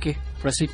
Okay, proceed.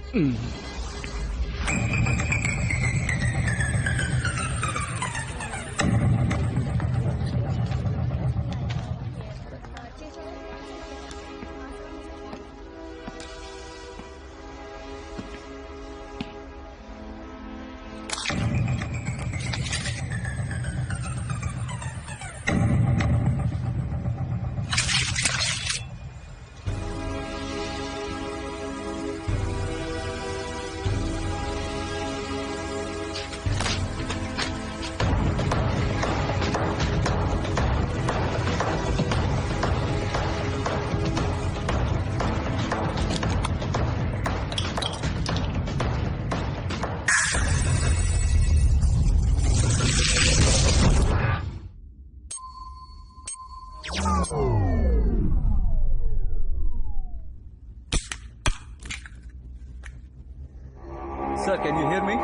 Sir, can you hear me?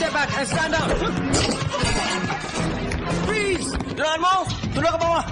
Step back and stand up. Freeze! Jangan mau. Tunduk ke bawah.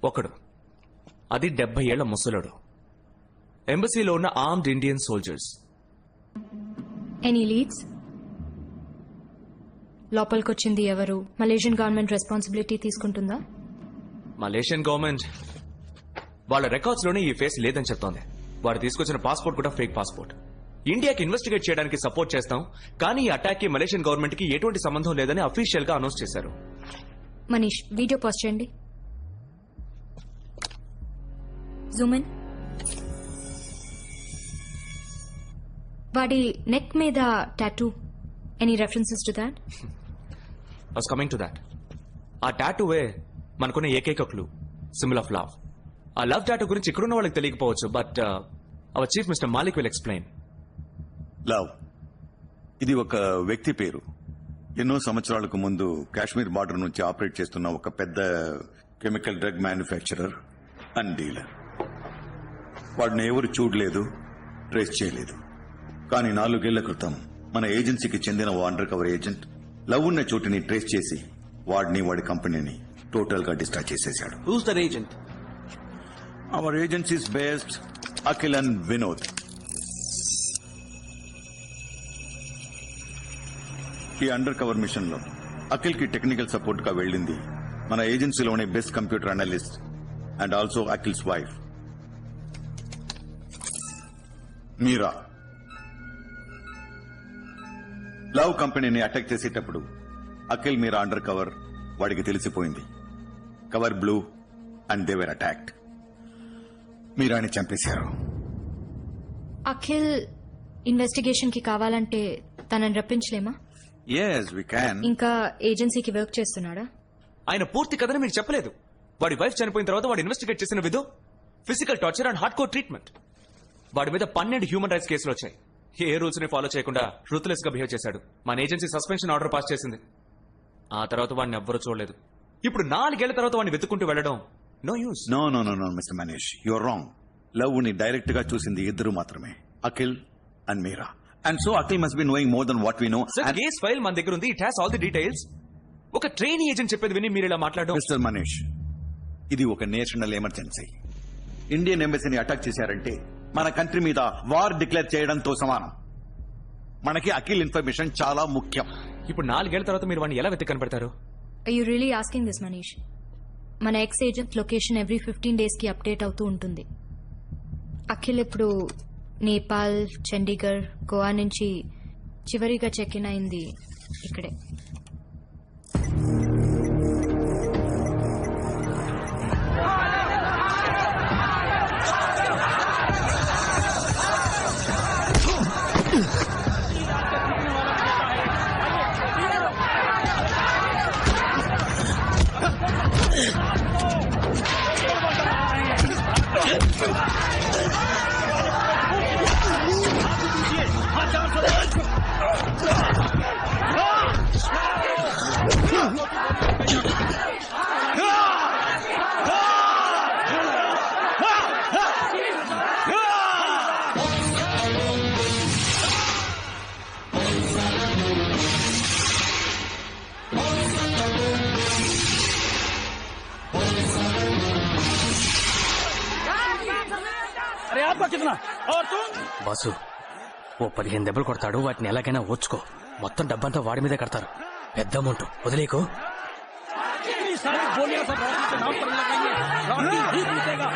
ఒకడు, అది 70 ఏళ్ల ముసలుడు. ఎంబసీలో ఉన్న armed Indian soldiers. Any leads? లోపలికొచ్చింది ఎవరు? మలేషియన్ గవర్నమెంట్ రెస్పాన్సిబిలిటీ తీసుకుంటుందా? మలేషియన్ గవర్నమెంట్ వాళ్ళ రికార్డ్స్ లోనే ఈ ఫేస్ లేదని చెప్తోంది. వాడు తీసుకొచ్చిన పాస్పోర్ట్ కూడా ఫేక్ పాస్పోర్ట్. ఇండియాకి ఇన్వెస్టిగేట్ చేయడానికి సపోర్ట్ చేస్తాం, కానీ ఈ అటాక్ కి మలేషియన్ గవర్నమెంట్ కి ఎటువంటి సంబంధం లేదని అఫీషియల్ గా అనౌన్స్ చేశారు. మనీష్, వీడియో పోస్ట్ చేయండి. Zoom in. వాడి నెక్ మీద tattoo. Any references to that? I was coming to that. ఆ టాటూవే మనకున్న ఏకైక క్లూ, సింబల్ ఆఫ్ లవ్. ఆ లవ్ టాటూ గురించి ఇక్కడున్న వాళ్ళకి తెలియకపోవచ్చు, but our chief mister Malik will explain. Love ఇది ఒక వ్యక్తి పేరు. ఎన్నో సంవత్సరాలకు ముందు కాశ్మీర్ బార్డర్ నుంచి ఆపరేట్ చేస్తున్న ఒక పెద్ద chemical drug manufacturer and dealer. వాడిని ఎవరు చూడలేదు, ట్రేస్ చేయలేదు. కానీ 4 ఏళ్ల క్రితం మన ఏజెన్సీకి చెందిన ఓ అండర్ కవర్ ఏజెంట్ లవ్ ఉన్న చోటుని ట్రేస్ చేసి వాడిని, వాడి కంపెనీని టోటల్ గా డిస్ట్రాయ్ చేసేశాడు. Who's that agent? Our agencies based Akhil and Vinod. ఈ అండర్ కవర్ మిషన్ లో అఖిల్ కి టెక్నికల్ సపోర్ట్ గా వెళ్ళింది మన ఏజెన్సీలోనే best computer analyst and also Akhil's wife Meera. Love కంపెనీని అటాక్ చేసేటప్పుడు అఖిల్ మీరా అండర్ కవర్ వాడికి తెలిసిపోయింది. Cover blew and they were attacked. మీరాని చంపేశారు. అఖిల్ ఇన్వెస్టిగేషన్ కి కావాలంటే తనని రప్పించలేమా? yes we can. ఇంకా ఏజెన్సీకి వర్క్ చేస్తున్నాడా? ఆయన పూర్తి కథని మీకు చెప్పలేదు. వాడి వైఫ్ చనిపోయిన తర్వాత వాడు ఇన్వెస్టిగేట్ చేసిన Vidhu physical torture and hard core treatment. వాడి మీద 12 హ్యూమన్ రైట్స్ కేసులు వచ్చాయి. ఏ రూల్స్ ని ఫాలో చేయకుండా రూత్లెస్ గా బిహేవ్ చేశాడు. మన ఏజెన్సీ సస్పెన్షన్ ఆర్డర్ పాస్ చేసింది. ఆ తర్వాత వాడిని ఎవ్వరూ చూడలేదు. ఇప్పుడు 4 ఏళ్ల తర్వాత వాడిని వెతుక్కుంటూ వెళ్ళడం no use. No no no no mister Manish, your wrong. Love ని డైరెక్ట్ గా చూసింది ఇద్దరు మాత్రమే, Akhil and Meera. And so Akhil must be knowing more than what we know. Case file మన దగ్గర ఉంది. It has all the details. ఒక ట్రైనీ ఏజెంట్ చెప్పేది విని మీరు ఇలా మాట్లాడడం. మిస్టర్ మనీష్, ఇది ఒక నేషనల్ ఎమర్జెన్సీ. ఇండియన్ ఎంబసీని అటాక్ చేశారంటే మన కంట్రీ మీద వార్ డిక్లేర్ చేయడంతో సమానం. మనకి అఖిల్ ఇన్ఫర్మేషన్ చాలా ముఖ్యం. ఇప్పుడు 4 ఏళ్ల తర్వాత మీరు వాడిని ఎలా వెతికి కనబడతారు? Are you really asking this, Manish? మన ex agent location every 15 days కి అప్డేట్ అవుతూ ఉంటుంది. అఖిల్ ఇప్పుడు నేపాల్, చండీగఢ్, గోవా నుంచి చివరిగా చెక్ ఇన్ అయింది ఇక్కడే. अरे आपका कितना और तुम? బాసు, ఓ 15 దెబ్బలు కొడతాడు. వాటిని ఎలాగైనా ఓర్చుకో. మొత్తం డబ్బంతా వాడి మీదే కడతారు. పెద్ద అమౌంట్ వదిలేకు. इतनी सारी गोलियां सब रॉकी के नाम पर लगाइए. रॉकी ही जीतेगा.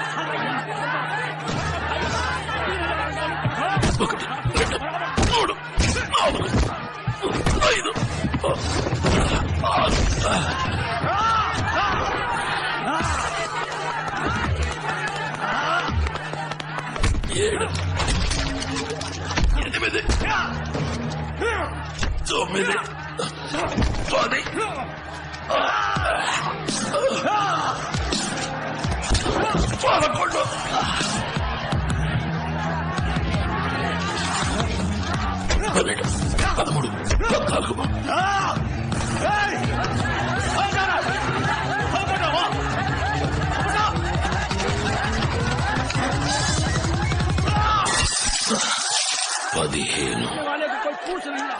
वाले को कोई पूछ नहीं रहा.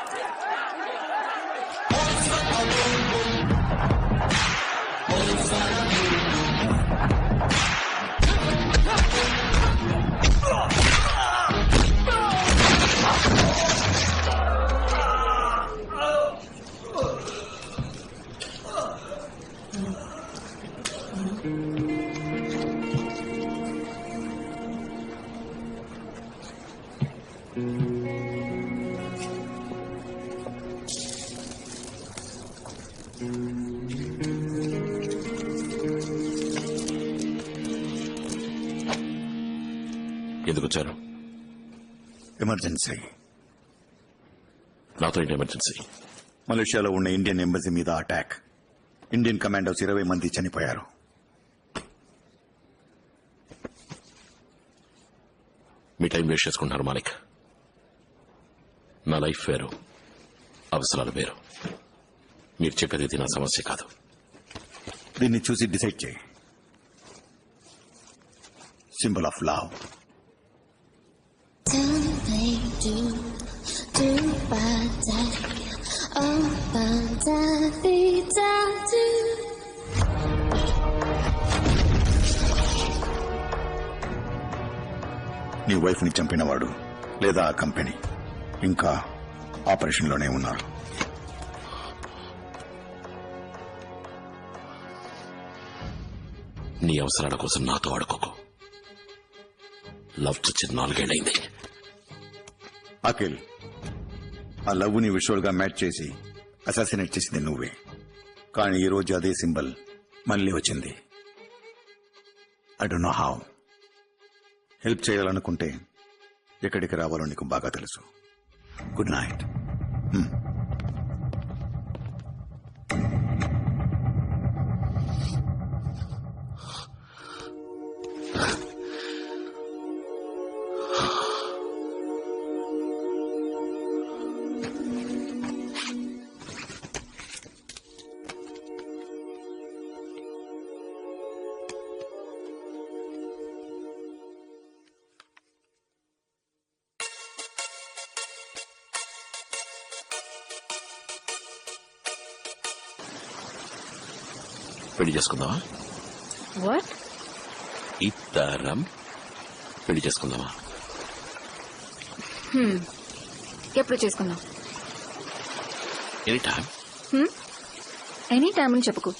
ఎందుకు వచ్చారు? ఎమర్జెన్సీ. నాతో ఏంటి ఎమర్జెన్సీ? మలేషియాలో ఉన్న ఇండియన్ ఎంబసీ మీద అటాక్. ఇండియన్ కమాండోస్ 20 మంది చనిపోయారు. మీ టైం వేస్ట్ చేసుకుంటున్నారు మాలిక్. నా లైఫ్ వేరు, అవసరాలు వేరు. మీరు చెప్పేది ఇది నా సమస్య కాదు. దీన్ని చూసి డిసైడ్ చేయి. Symbol of love. నీ వైఫ్ ని చంపినవాడు లేదా ఆ కంపెనీ ఇంకా ఆపరేషన్ లోనే ఉన్నారు. నీ అవసరాల కోసం నాతో ఆడుకోకు. లవ్ చచ్చి 4 ఏళ్లైంది. అఖిల్, ఆ లవ్ ని విజువల్ గా మ్యాచ్ చేసి అసాసినేట్ చేసింది నువ్వే. కానీ ఈ రోజు అదే సింబల్ మళ్ళీ వచ్చింది. I don't know how. Help చేయాలనుకుంటే ఎక్కడికి రావాలో నీకు బాగా తెలుసు. Good night. పెళ్లి చేసుకుందామా? వాట్? ఇద్దరం పెళ్లి చేసుకుందామా? ఎప్పుడు చేసుకుందాం? Any time. ఎనీ టైం అని చెప్పుకో.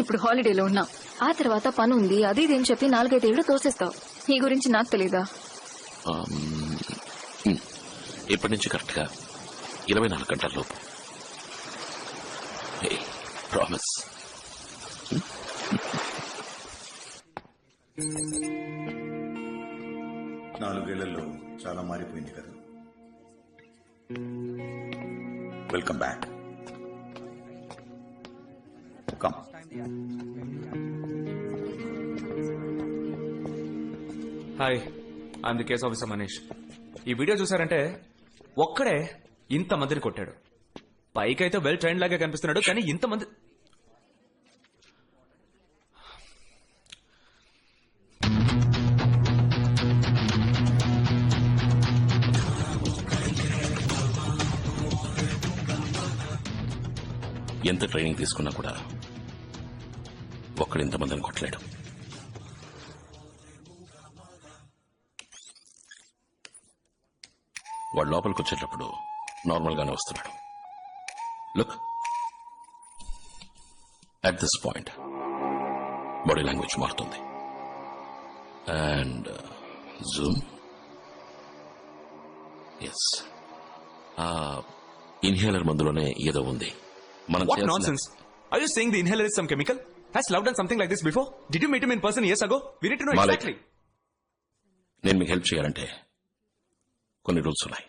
ఇప్పుడు హాలిడేలో ఉన్నాం, ఆ తర్వాత పని ఉంది, అది ఇది అని చెప్పి 4-5 ఏళ్ళు తోసేస్తావు. నీ గురించి నాకు తెలీదా? ఇప్పటి నుంచి కరెక్ట్ గా 24 గంటల లోపు. ప్రామిస్. 4 ఏళ్లలో చాలా మారిపోయింది కదా. Welcome back. Come. Hi, I'm the case officer Manish. ఈ వీడియో చూసారంటే ఒక్కడే ఇంతమందిని కొట్టాడు. పైకైతే వెల్ ట్రైన్ లాగా కనిపిస్తున్నాడు, కానీ ఇంతమంది ఎంత ట్రైనింగ్ తీసుకున్నా కూడా ఒక్కడు ఇంతమందిని కొట్టలేడు. వాడు లోపలికి వచ్చేటప్పుడు నార్మల్ గానే వస్తున్నాడు. Look, at this point body language మారుతుంది. And zoom. ఎస్, ఇన్హేలర్ మందులోనే ఏదో ఉంది. మనం What nonsense? Are you saying the inhaler is some chemical? Has Love done something like this before? Did you meet him in person years ago? We need to know Malik. exactly. నేను మీకు help చేయాలంటే కొన్ని rules ఉన్నాయి.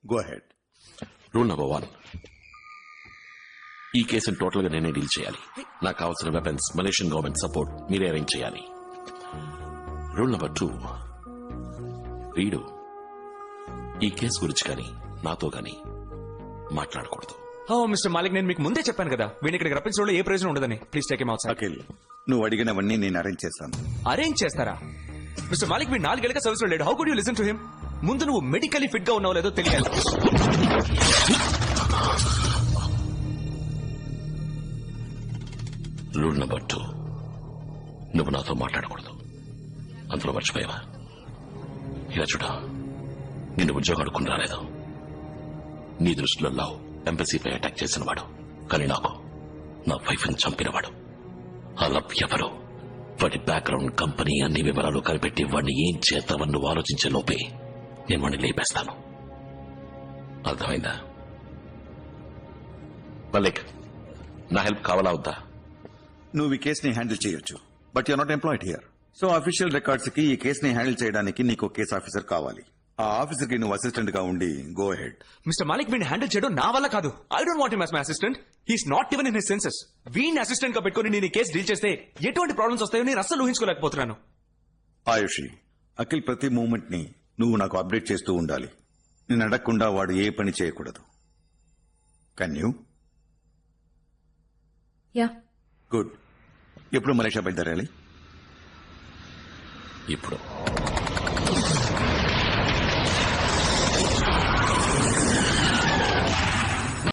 Go head. Rule number 1, ఈ కేసును total గా నేనే deal చేయాలి. నాకు కావాల్సిన వెపన్స్, మలేషియన్ గవర్నమెంట్ సపోర్ట్ మీరే అరేంజ్ చేయాలి. రూల్ నెంబర్ 2, వీడు ఈ కేసు గురించి కానీ నాతో కానీ మాట్లాడకూడదు. Oh, Mr. Malik, నేను మీకు ముందే చెప్పాను కదా, వీడిని ఇక్కడికి రప్పించడంలో ఏ ప్రయోజనం ఉండదని. Please take him out side. Akhil, నువ్వు అడిగినవన్నీ నేను అరేంజ్ చేస్తాను. అరేంజ్ చేస్తారా? మిస్టర్ మాలిక్ వీడు 4 ఏళ్ళగా సర్వీస్ లో లేడు. How could you listen to him? ముందు నువ్వు మెడికలీ ఫిట్ గా ఉన్నావో లేదో తెలియాలి. రూల్ నెంబర్ 2, నువ్వు నాతో మాట్లాడకూడదు. అందులో మర్చిపోయావా? ఇలా చూడ, నిన్ను ఉద్యోగం అడుక్కుని రాలేదు. నీ దృష్టిలో లవ్ ఎంబసీపై అటాక్ చేసిన వాడు, కానీ నాకు నా వైఫ్ ని చంపినవాడు. ఆ లవ్ ఎవరు, వాడి బ్యాక్గ్రౌండ్, కంపెనీ అన్ని వివరాలు కనిపెట్టి వాడిని ఏం చేద్దామని నువ్వు ఆలోచించే లోపే నేను వాడిని లేపేస్తాను. అర్థమైందా? మల్లిక్, నా హెల్ప్ కావాలా వద్దా? నువ్వు ఈ కేసుని హ్యాండిల్ చేయొచ్చు, but you're not employed here. So official records కి ఈ కేసుని హ్యాండిల్ చేయడానికి నీకు కేసు ఆఫీసర్ కావాలి. ఆ ఆఫీసర్ కి నువ్వు అసిస్టెంట్ గా ఉండి గో హెడ్. మిస్టర్ మాలిక్ వీడిని హ్యాండిల్ చేయడం నా వల్ల కాదు. I don't want him as my assistant. He's not even in his senses. వీడిని అసిస్టెంట్ గా పెట్టుకుని నేను ఈ కేసు డీల్ చేస్తే ఎటువంటి ప్రాబ్లమ్స్ వస్తాయో నేను అస్సలు ఊహించుకోలేకపోతున్నాను. ఆయుషి, అఖిల్ ప్రతి మూమెంట్ ని నువ్వు నాకు అప్డేట్ చేస్తూ ఉండాలి. నేను అడగకుండా వాడు ఏ పని చేయకూడదు. Can you? యా. గుడ్. ఎప్పుడు మలేషియా బయలుదేరాలి? ఇప్పుడు